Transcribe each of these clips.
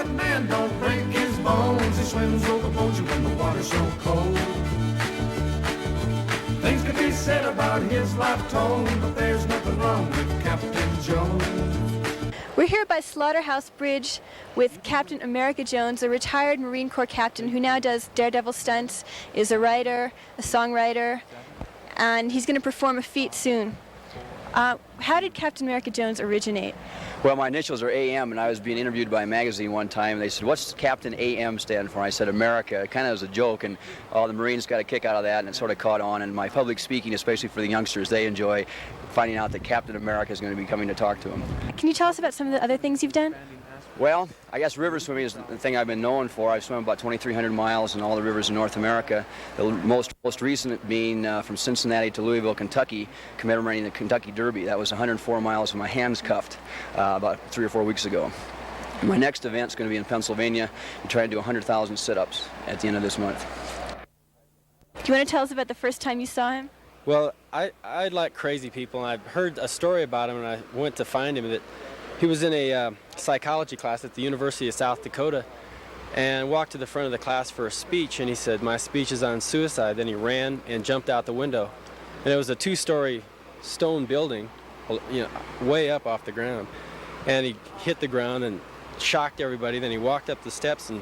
that man don't break his bones. He swims overboard you when the water's so cold. Things could be said about his life tone, but there's nothing wrong with Captain Jones. We're here by Slaughterhouse Bridge with Captain Merica Jones, a retired Marine Corps captain who now does daredevil stunts, is a writer, a songwriter, and he's going to perform a feat soon. How did Captain Merica Jones originate? Well, my initials are AM, and I was being interviewed by a magazine one time, and they said, "What's Captain AM stand for?" I said, "America." Kind of as a joke, and all the Marines got a kick out of that, and it sort of caught on. And my public speaking, especially for the youngsters, they enjoy finding out that Captain America is going to be coming to talk to them. Can you tell us about some of the other things you've done? Well, I guess river swimming is the thing I've been known for. I've swum about 2,300 miles in all the rivers in North America. The most recent being from Cincinnati to Louisville, Kentucky, commemorating the Kentucky Derby. That was 104 miles with my hands cuffed about 3 or 4 weeks ago. My next event is going to be in Pennsylvania and try to do 100,000 sit-ups at the end of this month. Do you want to tell us about the first time you saw him? Well, I like crazy people, and I heard a story about him, and I went to find him. That he was in a psychology class at the University of South Dakota and walked to the front of the class for a speech, and he said, "My speech is on suicide." Then he ran and jumped out the window. And it was a 2-story stone building, you know, way up off the ground. And he hit the ground and shocked everybody. Then he walked up the steps, and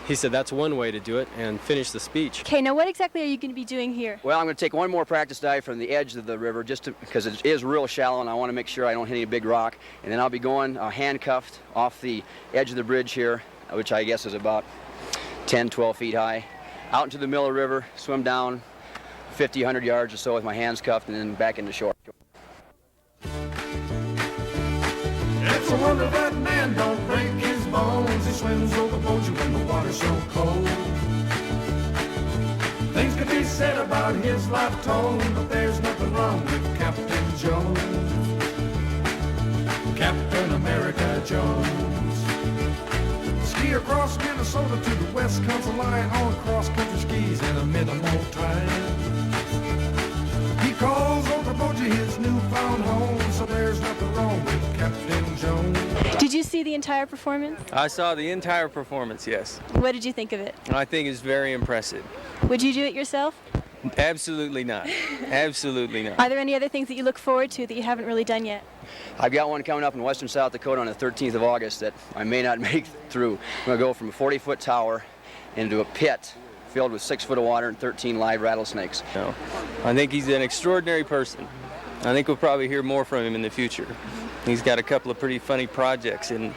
he said that's one way to do it, and finished the speech. Okay, now what exactly are you going to be doing here? Well, I'm going to take one more practice dive from the edge of the river just because it is real shallow, and I want to make sure I don't hit any big rock. And then I'll be going handcuffed off the edge of the bridge here, which I guess is about 10, 12 feet high, out into the middle of the river, swim down 50, 100 yards or so with my hands cuffed, and then back into shore. It's a wonder that man don't break his bones. He swims overboard you when the water's so cold. Things could be said about his life tone, but there's nothing wrong with Captain Jones. Captain America Jones. Ski across Minnesota to the Wisconsin line on cross-country skis in a minimal time. He calls overboard you his newfound home, so there's nothing wrong with Captain Jones. Did you see the entire performance? I saw the entire performance, yes. What did you think of it? I think it's very impressive. Would you do it yourself? Absolutely not. Absolutely not. Are there any other things that you look forward to that you haven't really done yet? I've got one coming up in western South Dakota on the 13th of August that I may not make through. I'm going to go from a 40-foot tower into a pit filled with 6 foot of water and 13 live rattlesnakes. No. I think he's an extraordinary person. I think we'll probably hear more from him in the future. He's got a couple of pretty funny projects in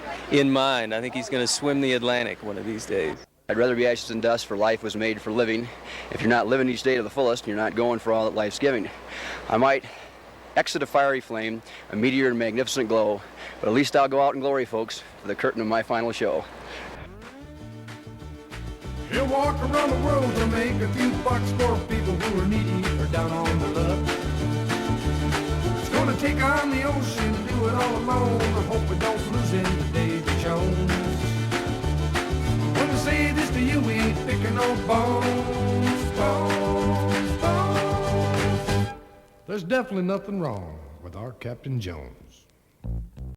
mind. I think he's going to swim the Atlantic one of these days. I'd rather be ashes and dust, for life was made for living. If you're not living each day to the fullest, you're not going for all that life's giving. I might exit a fiery flame, a meteor in magnificent glow, but at least I'll go out in glory, folks, for the curtain of my final show. He'll walk around the world to make a few bucks for people who are needy or down on the luck. He's gonna take on the ocean and do it all alone. I hope we don't lose him to Davy Jones. When I say this to you, we ain't picking no bones, bones, bones. There's definitely nothing wrong with our Captain Jones.